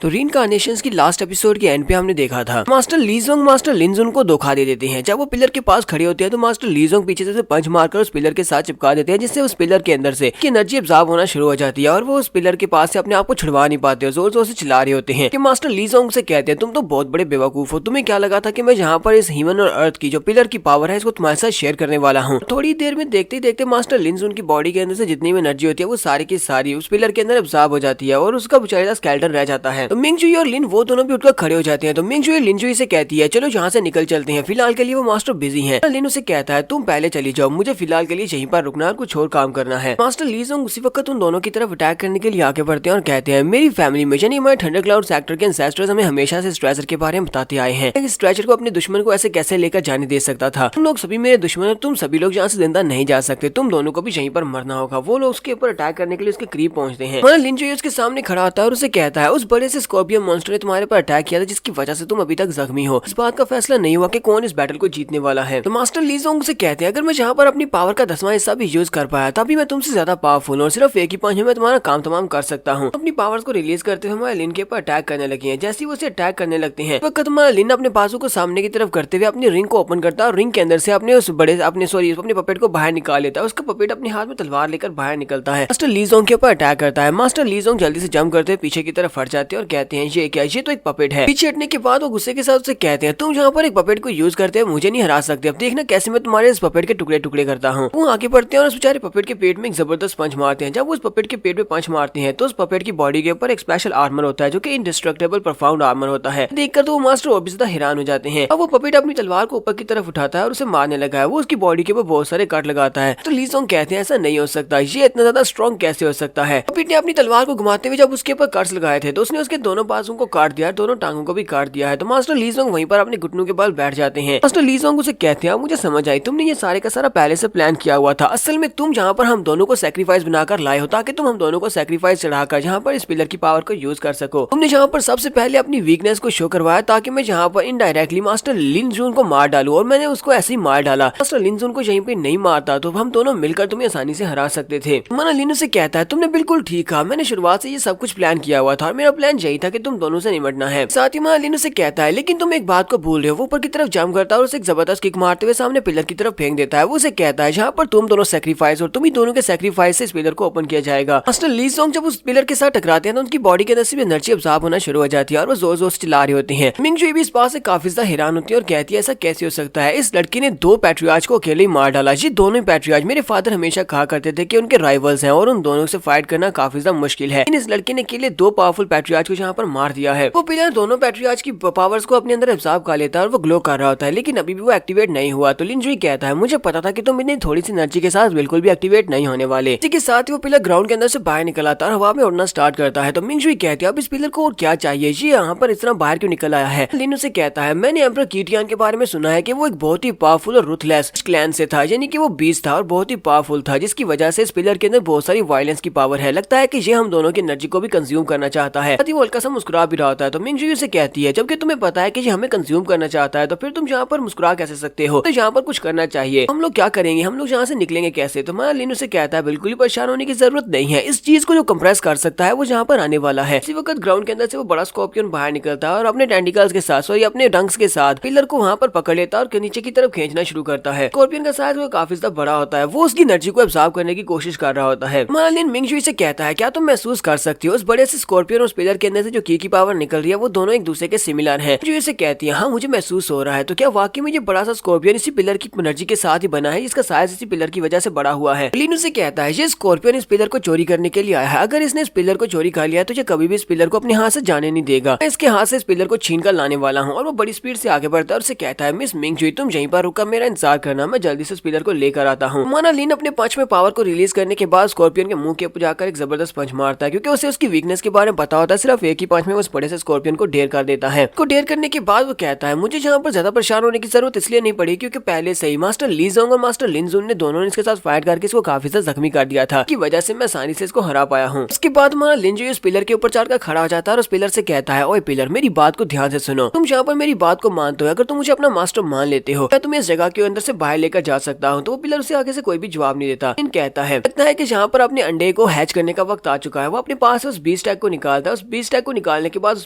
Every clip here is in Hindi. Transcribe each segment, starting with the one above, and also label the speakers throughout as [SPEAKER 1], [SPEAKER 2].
[SPEAKER 1] तो रीइंकार्नेशंस की लास्ट एपिसोड के एंड पे हमने देखा था मास्टर लीजोंग मास्टर लिनजुन को धोखा दे देते हैं। जब वो पिलर के पास खड़े होते हैं तो मास्टर लीजोंग पीछे से पंच मारकर उस पिलर के साथ चिपका देते हैं, जिससे उस पिलर के अंदर से एनर्जी अब्सॉर्ब होना शुरू हो जाती है और वो उस पिलर के पास से अपने आप को छुड़वा नहीं पाते, जोर जोर से चिल्ला रहे होते हैं कि मास्टर लीजोंग से कहते हैं तुम तो बहुत बड़े बेवकूफ हो, तुम्हें क्या लगा था कि मैं यहाँ पर इस ह्यूमन और अर्थ की जो पिलर की पावर है इसको तुम्हारे साथ शेयर करने वाला हूँ। थोड़ी देर में देखते ही देखते मास्टर लिनजुन की बॉडी के अंदर से जितनी भी एनर्जी होती है वो सारी की सारी उस पिलर के अंदर अब्सॉर्ब हो जाती है और उसका बेचारा स्केलेटन रह जाता है। तो मिंगजुई और लिन वो दोनों भी उठकर खड़े हो जाते हैं। तो मिंगजुई लिनजुई से कहती है चलो यहाँ से निकल चलते हैं, फिलहाल के लिए वो मास्टर बिजी हैं। लिन उसे कहता है तुम पहले चली जाओ, मुझे फिलहाल के लिए यहीं पर रुकना और कुछ और काम करना है। मास्टर लीजोंग उसी वक्त उन दोनों की तरफ अटैक करने के लिए आगे बढ़ते हैं और कहते हैं मेरी फैमिली में यानी हमारे थंडर क्लाउड सेक्टर के एंसेस्टर्स हमें हमेशा से स्ट्रेचर के बारे में बताते आए हैं। इस स्ट्रेचर को अपने दुश्मन को ऐसे कैसे लेकर जाने दे सकता था। तुम लोग सभी मेरे दुश्मन, तुम सभी लोग यहाँ से जिंदा नहीं जा सकते, तुम दोनों को भी यहीं पर मरना होगा। वो लोग उसके ऊपर अटैक करने के लिए उसके करीब पहुंचते हैं। लिनजुई उसके सामने खड़ा होता है और उसे कहता है उस बड़े से स्कॉर्पियन मॉन्स्टर ने तुम्हारे पर अटैक किया था जिसकी वजह से तुम अभी तक जख्मी हो। इस बात का फैसला नहीं हुआ कि कौन इस बैटल को जीतने वाला है। तो मास्टर लीजोंग से कहते हैं अगर मैं यहाँ पर अपनी पावर का 10वां हिस्सा भी यूज कर पाया तभी मैं तुमसे ज्यादा पावरफुल और सिर्फ एक ही पंच में मैं तुम्हारा काम तमाम कर सकता हूँ। अपनी पावर्स को रिलीज करते हुए हमारे लिन के ऊपर अटैक करने लगे हैं। जैसे ही वो उसे अटैक करने लगते हैं वक्त हमारा लिन अपने बाजू को सामने की तरफ करते हुए अपनी रिंग को ओपन करता है और रिंग के अंदर से अपने पपेट को बाहर निकाल लेता है। उसका पपेट अपने हाथ में तलवार लेकर बाहर निकलता है। मास्टर लीजोंग के ऊपर अटैक करता है। मास्टर लीजोंग जल्दी से जंप करते हुए पीछे की तरफ हट जाते हैं और कहते हैं ये क्या, ये तो एक पपेट है। पीछे हटने के बाद वो गुस्से के साथ उसे कहते हैं तुम यहाँ पर एक पपेट को यूज करते हैं मुझे नहीं हरा सकते, अब देखना कैसे मैं तुम्हारे इस पपेट के टुकड़े टुकड़े करता हूँ। वो आगे बढ़ते हैं और उस बेचारे पपेट के पेट में एक जबरदस्त पंच मारते हैं। जब वो उस पपेट के पेट में पंच मारते हैं तो उस पपेट की बॉडी के ऊपर एक स्पेशल आर्मर होता है जो कि इंडिस्ट्रक्टेबल प्रोफाउंड आर्मर होता है। देखकर तो वो मास्टर और भी ज्यादा हैरान हो जाते हैं। अब वो पपेट अपनी तलवार को ऊपर की तरफ उठाता है और उसे मारने लगा है। वो उसकी बॉडी के ऊपर बहुत सारे कट लगाता है। तो लीजोंग कहते हैं ऐसा नहीं हो सकता, ये इतना ज्यादा स्ट्रॉन्ग कैसे हो सकता है। पपेट ने अपनी तलवार को घुमाते हुए जब उसके ऊपर कट्स लगाए थे तो उसने उसके दोनों बाजुओं को काट दिया, दोनों टांगों को भी काट दिया है। तो मास्टर लीजोंग वहीं पर अपने घुटनों के बल बैठ जाते हैं। मास्टर लीजोंग उसे कहते हैं मुझे समझ आई, तुमने ये सारे का सारा पहले से प्लान किया हुआ था। असल में तुम जहाँ पर हम दोनों को सेक्रीफाइस बनाकर लाए हो ताकि तुम हम दोनों को सेक्रीफाइस चढ़ाकर जहाँ पर इस पिलर की पावर को यूज कर सको। तुमने यहाँ पर सबसे पहले अपनी वीकनेस को शो करवाया ताकि मैं यहाँ पर इनडायरेक्टली मास्टर लिनजुन को मार डालूं और मैंने उसको ऐसे ही मार डाला। मास्टर लिनजुन को यहीं पे नहीं मारता तो हम दोनों मिलकर तुम्हें आसानी से हरा सकते थे। माना लिन से कहता है तुमने बिल्कुल ठीक कहा, मैंने शुरुआत से ये सब कुछ प्लान किया हुआ था और मेरा प्लान यही था कि तुम दोनों से निपटना है। साथ ही माना लिन से कहता है लेकिन तुम एक बात को भूल रहे हो। वो ऊपर की तरफ जंप करता है और उसे एक जबरदस्त किक मारते हुए सामने पिलर की तरफ फेंक देता है। वो उसे कहता है जहाँ पर तुम दोनों सेक्रीफाइस और तुम ही दोनों के सेक्रीफाइस से इस पिलर को ओपन किया जाएगा। मास्टर लीजोंग जब उस पिलर के साथ टकराते हैं तो उनकी बॉडी के अंदर से एनर्जी अब्सॉर्ब होना शुरू हो जाती है और वो जोर जोर से चिल्ला रहे होते हैं। मिंगजुई भी इस बात से काफी ज्यादा हैरान होती है और कहती है ऐसा कैसे हो सकता है, इस लड़की ने 2 पैट्रियार्च को अकेले ही मार डाला। ये दोनों पैट्रियार्च मेरे फादर हमेशा कहा करते थे कि उनके राइवल्स हैं और उन दोनों से फाइट करना काफी ज्यादा मुश्किल है। इस लड़की ने अकेले 2 पावरफुल पैट्रियार्च को यहाँ पर मार दिया है। वो पिलर दोनों पैट्रियार्च की पावर्स को अपने अंदर अब्सॉर्ब कर लेता है और वो ग्लो कर रहा होता है, लेकिन अभी भी वो एक्टिवेट नहीं हुआ। तो लिनजुई कहता है मुझे पता था कि तुम इतनी थोड़ी सी एनर्जी के साथ बिल्कुल भी एक्टिवेट नहीं होने वाले। इसी के साथ ही वो पिलर ग्राउंड के अंदर से बाहर निकल आता है और हवा में उड़ना स्टार्ट करता है। तो मिंगजुई कहती है अब इस पिलर को और क्या चाहिए, ये यहाँ पर इस तरह बाहर क्यों निकल आया है। लिन उसे कहता है मैंने एम्परर कीटियान के बारे में सुना है कि वो एक बहुत ही पावरफुल और रुथलेस क्लैन से था, यानी कि वो बीस्ट था और बहुत ही पावरफुल था, जिसकी वजह से इस पिलर के अंदर बहुत सारी वायलेंस की पावर है। लगता है कि ये हम दोनों की एनर्जी को भी कंज्यूम करना चाहता है। वो हल्का सा मुस्कुरा भी रहा होता है। तो मिंगजुई उसे कहती है जबकि तुम्हें पता है कि ये हमें कंज्यूम करना चाहता है तो फिर तुम यहाँ पर मुस्कुरा कैसे सकते हो, तो यहाँ पर कुछ करना चाहिए। हम लोग क्या करेंगे, हम लोग यहाँ से निकलेंगे कैसे। तो माना लिन उसे कहता है बिल्कुल ही परेशान होने की जरूरत नहीं है, इस चीज को जो कंप्रेस कर सकता है वो यहाँ पर आने वाला है। इसी वक्त ग्राउंड के अंदर से वो बड़ा स्कॉर्पियन बाहर निकलता है और अपने टेंटिकल्स के साथ अपने डंक्स के साथ पिलर को वहाँ पर पकड़ लेता है और नीचे की तरफ खींचना शुरू करता है। स्कॉर्पियन का साइज वो काफी ज्यादा बड़ा होता है, वो उसकी एनर्जी को अब्सॉर्ब करने की कोशिश कर रहा होता है। माना लिन मिंगजुई से कहता है क्या तुम महसूस कर सकती हो उस बड़े से स्कॉर्पियन और उस पिलर के अंदर से जो की पावर निकल रही है वो दोनों एक दूसरे के सिमिलर है। मिंगजुई से कहती है हाँ मुझे महसूस हो रहा है। तो क्या वाकई में ये बड़ा सा स्कॉर्पियन इसी पिलर की एनर्जी के साथ ही बना है, जिसका साइज इसी पिलर की वजह से बड़ा हुआ है। लिन उसे कहता है ये स्कॉर्पियन इस पिलर को चोरी करने के लिए आया है, अगर इसने इस पिलर को चोरी कर लिया तो ये कभी भी इस पिलर को अपने हाथ से जाने नहीं देगा। मैं इसके हाथ से इस पिलर को छीन कर लाने वाला हूँ। और वो बड़ी स्पीड से आगे बढ़ता है और उसे कहता है मिस मिंगजुई तुम यहीं पर रुककर मेरा इंतजार करना, मैं जल्दी से इस पिलर को लेकर आता हूँ। माना लिन अपने पंच में पावर को रिलीज करने के बाद स्कॉर्पियन के मुंह के ऊपर जाकर एक जबरदस्त पंच मारता है, क्योंकि उसे उसकी वीकनेस के बारे में पता होता है। सिर्फ एक ही पंच में उस बड़े से स्कॉर्पियन को ढेर कर देता है। को ढेर करने के बाद वो कहता है मुझे यहाँ पर ज्यादा परेशान होने की जरूरत इसलिए नहीं पड़ी क्योंकि पहले से ही मास्टर लीजोंग और मास्टर लिनजुन ने दोनों ने इसके साथ फाइट करके इसको काफी ज्यादा जख्मी कर दिया था, की वजह से मैं आसानी से इसको हरा पाया हूँ। उसके बाद हमारा लिनजुई उस पिलर के ऊपर चढ़कर खड़ा हो जाता है और उस पिलर से कहता है ओए पिलर मेरी बात को ध्यान से सुनो, तुम यहाँ पर मेरी बात को मानते हो, अगर तुम मुझे अपना मास्टर मान लेते हो मैं तुम्हें इस जगह के अंदर से बाहर लेकर जा सकता हूँ। तो वो पिलर से आगे से कोई भी जवाब नहीं देता। लिन कहता है लगता है कि जहाँ पर अपने अंडे को हैच करने का वक्त आ चुका है। वो अपने पास उस बीस्ट टैग को निकालता है, उस बीस्ट बीस टैग को निकालने के बाद उस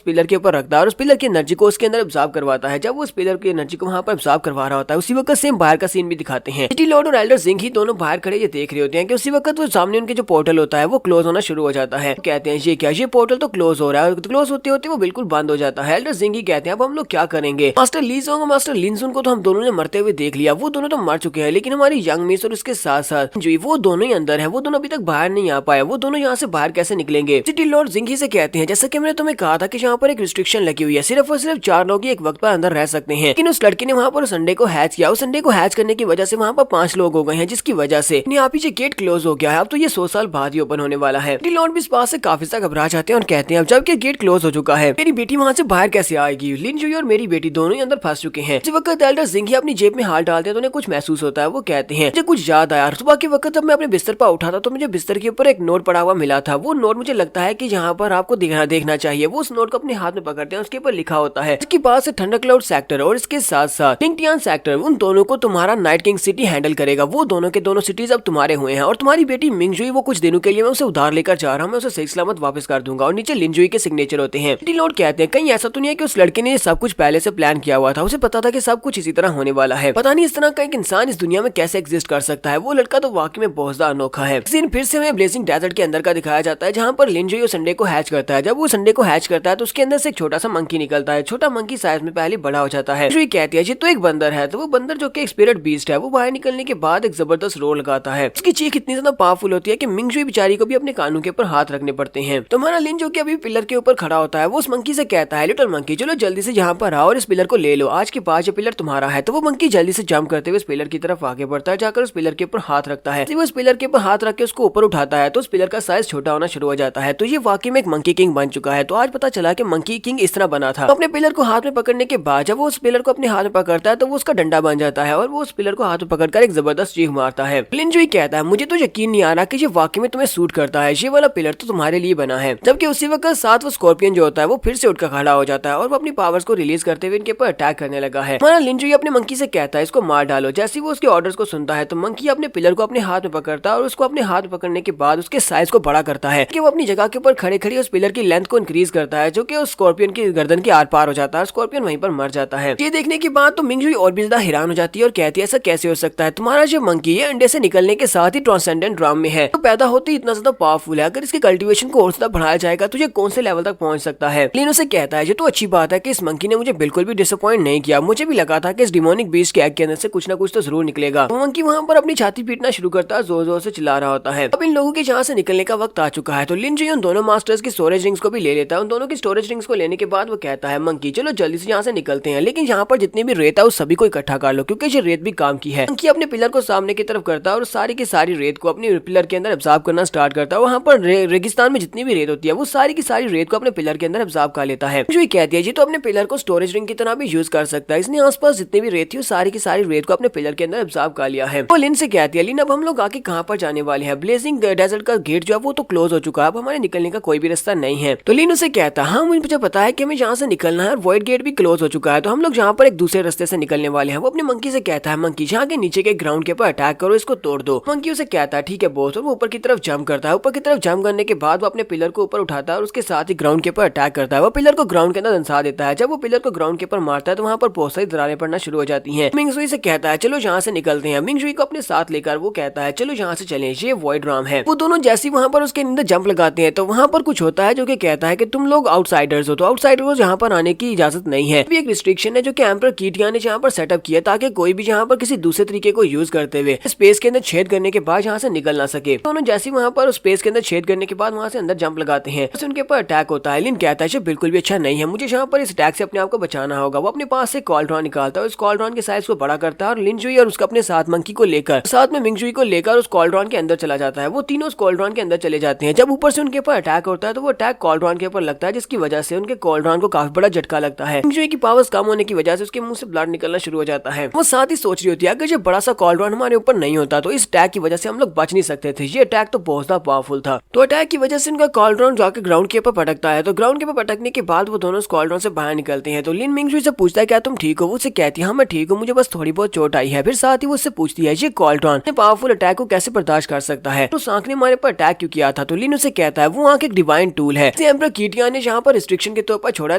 [SPEAKER 1] पिलर के ऊपर रखता है और उस पिलर की एनर्जी को उसके अंदर ऑब्जर्व करवाता है। जब वो उस पिलर की एनर्जी को वहां पर ऑब्जर्व करवा रहा होता है, उसी वक्त सेम बाहर का सीन भी दिखाते हैं। सिटी लॉर्ड और एल्डर जिंग ही दोनों बाहर खड़े ये देख रहे होते हैं कि उसी वक्त वो सामने उनके जो पोर्टल होता है वो क्लोज होना शुरू हो जाता है। कहते हैं ये क्या, ये पोर्टल तो क्लोज हो रहा है, क्लोज होते होते वो बिल्कुल बंद हो जाता है। एल्डर जिंग ही कहते हैं अब हम लोग क्या करेंगे। मास्टर ली जोंग और मास्टर लिन जुन को तो हम दोनों ने मरते हुए देख लिया, वो दोनों तो मर चुके हैं, लेकिन हमारी यंग मिस और उसके साथ साथ जो वो दोनों ही अंदर है, वो दोनों अभी तक बाहर नहीं आ पाए, वो दोनों यहाँ से बाहर कैसे निकलेंगे। सिटी लॉर्ड जिंग ही से कहते हैं जैसा कि मैंने तुम्हें कहा था कि यहाँ पर एक रिस्ट्रिक्शन लगी हुई है, सिर्फ और सिर्फ 4 लोग ही एक वक्त पर अंदर रह सकते हैं। लेकिन उस लड़के ने वहाँ पर संडे को हैच किया, उस संडे को हैच करने की वजह से वहाँ पर 5 लोग हो गए हैं, जिसकी वजह से यहाँ पीछे गेट क्लोज हो गया है। अब तो ये 100 साल बाद ही ओपन होने वाला है। सिटी लॉर्ड भी इस बात से काफी ज्यादा घबरा जाते हैं और कहते हैं अब जबकि गेट क्लोज हो चुका है, मेरी बेटी वहाँ से बाहर कैसे आएगी। लिन जुई और मेरी बेटी दोनों ही अंदर फंस चुके हैं। इस वक्त एल्डर जिंग ही अपनी जेब में हाथ डालते हैं तो उन्हें कुछ महसूस होता है। वो कहते हैं मुझे कुछ याद आया, सुबह के वक्त जब मैं अपने बिस्तर पर उठा था तो मुझे बिस्तर के ऊपर एक नोट पड़ा हुआ मिला था। वो नोट मुझे लगता है कि यहाँ पर आपको देखना चाहिए। वो उस नोट को अपने हाथ में पकड़ते हैं, उसके ऊपर लिखा होता है इसके पास से थंडर क्लाउड सेक्टर और इसके साथ साथ टिंगटियान सेक्टर, उन दोनों को तुम्हारा नाइट किंग सिटी हैंडल करेगा। वो दोनों के दोनों सिटीज अब तुम्हारे हुए हैं और तुम्हारी बेटी मिंगजुई वो कुछ दिनों के लिए मैं उसे उधार लेकर जा रहा हूँ, मैं उसे सही सलामत वापस कर दूंगा। और नीचे लिनजुई के सिग्नेचर होते हैं। सिटी लॉर्ड कहते हैं कहीं ऐसा तो नहीं है कि उस लड़के ने सब कुछ पहले से प्लान किया हुआ था, उसे पता था कि सब कुछ इसी तरह होने वाला है। पता नहीं इस तरह का एक इंसान इस दुनिया में कैसे एग्जिस्ट कर सकता है। वो लड़का तो वाकई में बहुत ज्यादा अनोखा है। इस दिन फिर से हमें ब्लेजिंग डेजर्ट के अंदर का दिखाया जाता है, जहाँ पर लिनजुई संडे को हैच करता है। जब वो संडे को हैच करता है तो उसके अंदर से एक छोटा सा मंकी निकलता है। छोटा मंकी साइज में पहले बड़ा हो जाता है। लिनजुई कहती है ये तो एक बंदर है। तो वो बंदर जो कि एक स्पिरिट बीस्ट है, वो बाहर निकलने के बाद एक जबरदस्त रोल लगाता है। उसकी चीख इतनी ज्यादा पावरफुल होती है कि मिंगजुई बेचारी को भी अपने कानों के ऊपर हाथ रखने पड़ते हैं। तो हमारा लिन जो कि अभी पिलर के ऊपर खड़ा होता है, वो उस मंकी से कहता है लिटिल मंकी चलो जल्दी से यहाँ पर आओ और इस पिलर को ले लो, आज के बाद ये पिलर तुम्हारा है। तो वो मंकी जल्दी से जंप करते हुए उस पिलर की तरफ आगे बढ़ता है, जाकर उस पिलर के ऊपर हाथ रखता है। वो उस पिलर के ऊपर हाथ रख के उसको ऊपर उठाता है तो उस पिलर का साइज छोटा होना शुरू हो जाता है। तो ये वाकई में एक मंकी किंग बन चुका है। तो आज पता चला कि मंकी किंग इस तरह बना था। तो अपने पिलर को हाथ में पकड़ने के बाद जब वो उस पिलर को अपने हाथ में पकड़ता है तो वो उसका डंडा बन जाता है और वो उस पिलर को हाथ में पकड़कर एक जबरदस्त चीख मारता है। लिनजुई कहता है मुझे तो यकीन नहीं आ रहा कि ये वाकई में तुम्हें सूट करता है, ये वाला पिलर तो तुम्हारे लिए बना है। जबकि उसी वक्त साथ वो स्कॉर्पियन जो होता है वो फिर से उठकर खड़ा हो जाता है और वो अपनी पावर्स को रिलीज करते हुए इनके ऊपर अटैक करने लगा है। हमारा लिनजुई अपने मंकी से कहता है इसको मार डालो। जैसे वो उसके ऑर्डर्स को सुनता है तो मंकी अपने पिलर को अपने हाथ में पकड़ता है और उसको अपने हाथ में पकड़ने के बाद उसके साइज को बड़ा करता है कि वो अपनी जगह के ऊपर खड़े खड़े उस पिलर की लेंथ को इंक्रीज करता है, जो कि उस स्कॉर्पियन की गर्दन के आर पार हो जाता है। स्कॉर्पियन वहीं पर मर जाता है। ये देखने के बाद तो मिंगजुई और भी ज्यादा हैरान हो जाती है और कहती है ऐसा कैसे हो सकता है, तुम्हारा जो मंकी है अंडे से निकलने के साथ ही ट्रांसेंडेंट ड्राम में है, तो पैदा होते ही इतना ज्यादा पावरफुल है, अगर इसके कल्टीवेशन को और ज्यादा बढ़ाया जाएगा तो ये कौन से लेवल तक पहुंच सकता है। लिनो से कहता है ये तो अच्छी बात है कि इस मंकी ने मुझे बिल्कुल भी डिसअपॉइंट नहीं किया, मुझे भी लगा था कि इस डिमोनिक बीस्ट के एग के अंदर से कुछ ना कुछ तो जरूर निकलेगा। तो मंकी वहाँ पर अपनी छाती पीटना शुरू करता है, जोर जोर से चिल्ला रहा होता है। अब इन लोगों के यहाँ से निकलने का वक्त आ चुका है। तो लिनजुई उन दोनों मास्टर्स की स्टोरेज रिंग्स को भी ले लेता है। उन दोनों की स्टोरेज रिंग्स को लेने के बाद वो कहता है मंकी चलो जल्दी से यहाँ से निकलते हैं, लेकिन यहाँ पर जितनी भी रेत है उस सभी को इकट्ठा कर लो क्योंकि ये रेत भी काम की है। मंकी अपने पिलर को सामने की तरफ करता है और सारी की सारी रेत को अपने पिलर के अंदर एब्जॉर्ब करना स्टार्ट करता है। वहाँ पर रेगिस्तान में जितनी भी रेत होती है वो सारी की सारी रेत को अपने पिलर के अंदर एब्जॉर्ब कर लेता है। जो कहती है जी तो अपने पिलर को स्टोरेज रिंग की तरह भी यूज कर सकता है। इसने आसपास जितनी भी रेत थी वो सारी की सारी रेत को अपने पिलर के अंदर एब्जॉर्ब कर लिया है। वो लिन से कहती है लिन अब हम लोग आगे कहाँ पर जाने वाले हैं, ब्लेजिंग डेजर्ट का गेट जो है वो तो क्लोज हो चुका है, अब हमारे निकलने का कोई भी रास्ता नहीं है। तो लिन उसे कहता है हाँ मुझे पता है कि हमें यहाँ से निकलना है और वॉइड गेट भी क्लोज हो चुका है, तो हम लोग यहाँ पर एक दूसरे रास्ते से निकलने वाले हैं। वो अपने मंकी से कहता है मंकी यहाँ के नीचे के ग्राउंड के ऊपर अटैक करो, इसको तोड़ दो। मंकी उसे कहता है ठीक है बॉस, और वो ऊपर की तरफ जंप करता है। ऊपर की तरफ जंप करने के बाद वो अपने पिलर को ऊपर उठाता है और उसके साथ ही ग्राउंड के ऊपर अटैक करता है। वो पिलर को ग्राउंड के अंदर धंसा देता है। जब वो पिलर को ग्राउंड के ऊपर मारता है तो वहाँ पर बहुत सारी दरारें पड़ना शुरू हो जाती हैं। मिंगजुई से कहता है चलो यहाँ से निकलते हैं। मिंगजुई को अपने साथ लेकर वो कहता है चलो यहाँ से चलें, ये वॉइड राम है। वो दोनों जैसे वहाँ पर उसके अंदर जंप लगाते हैं तो वहाँ पर कुछ होता है जो कि कहता है कि तुम लोग आउटसाइडर्स हो, तो आउटसाइडर को यहाँ पर आने की इजाजत नहीं है। भी एक रिस्ट्रिक्शन है जो कि एम्परर कीटिया ने यहाँ पर सेटअप किया ताकि कोई भी यहाँ पर किसी दूसरे तरीके को यूज करते हुए स्पेस के अंदर छेद करने के बाद यहाँ से निकल ना सके। दोनों जैसे वहाँ पर स्पेस के अंदर छेद करने के बाद वहाँ से अंदर जंप लगाते हैं, उनके ऊपर अटैक होता है। लिन कहता है बिल्कुल भी अच्छा नहीं है, मुझे यहाँ पर इस अटैक से अपने आप को बचाना होगा। वो अपने पास से कॉल्ड्रॉन निकालता है, उस कॉल्ड्रॉन के साइज को बड़ा करता है और लिनजुई और उसका अपने साथ मंकी को लेकर साथ में मिंगजुई को लेकर उस कॉल्ड्रॉन के अंदर चला जाता है। वो तीनों उस कॉल्ड्रॉन के अंदर चले जाते हैं। जब ऊपर से उनके ऊपर अटैक होता है तो वो अटैक कॉल्ड्रॉन के ऊपर लगता है, जिसकी वजह से उनके कॉल्ड्रॉन को काफी बड़ा झटका लगता है। मिंगजुई की पावर्स कम होने की वजह से उसके मुंह से ब्लड निकलना शुरू हो जाता है। वो साथ ही सोच रही होती है अगर ये बड़ा सा कॉल्ड्रॉन हमारे ऊपर नहीं होता तो इस अटैक की वजह से हम लोग बच नहीं सकते थे। ये अटैक तो बहुत ज्यादा पावरफुल था। तो अटैक की वजह से उनका कॉल्ड्रॉन जाकर ग्राउंड के ऊपर पटकता है। तो ग्राउंड के ऊपर पटकने के बाद वो दोनों उस कॉल्ड्रॉन से बाहर निकलते हैं। तो लिन मिंगजुई से पूछता है क्या तुम ठीक हो? वो उससे कहती है हाँ मैं ठीक हूँ, मुझे बस थोड़ी बहुत चोट आई है। फिर साथ ही वो उससे पूछती है ये कॉल्ड्रॉन पावरफुल अटैक को कैसे बर्दाश्त कर सकता है, तो सांख ने हमारे पर अटैक क्यों किया था? तो लिन उसे कहता है वो आंख एक डिवाइन टूल है, इसे एम्परर कीटियान ने यहाँ पर रिस्ट्रिक्शन के तौर पर छोड़ा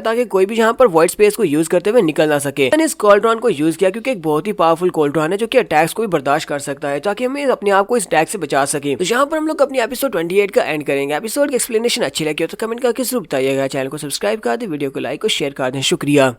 [SPEAKER 1] ताकि कोई भी यहाँ पर वॉइड स्पेस को यूज करते हुए निकल ना सके। मैंने इस कोल्ट्रॉन को यूज किया क्योंकि एक बहुत ही पावरफुल कोल्ट्रॉन है जो कि अटैक्स को भी बर्दाश्त कर सकता है, ताकि हमें अपने आप को इस अटैक से बचा सके। तो यहाँ पर हम लोग अपनी एपिसोड 28 का एंड करेंगे। एपिसोड की एक्सप्लेनेशन अच्छी लगी हो तो कमेंट करके जरूर बताइएगा। चैनल को सब्सक्राइब कर दे, वीडियो को लाइक और शेयर कर दें। शुक्रिया।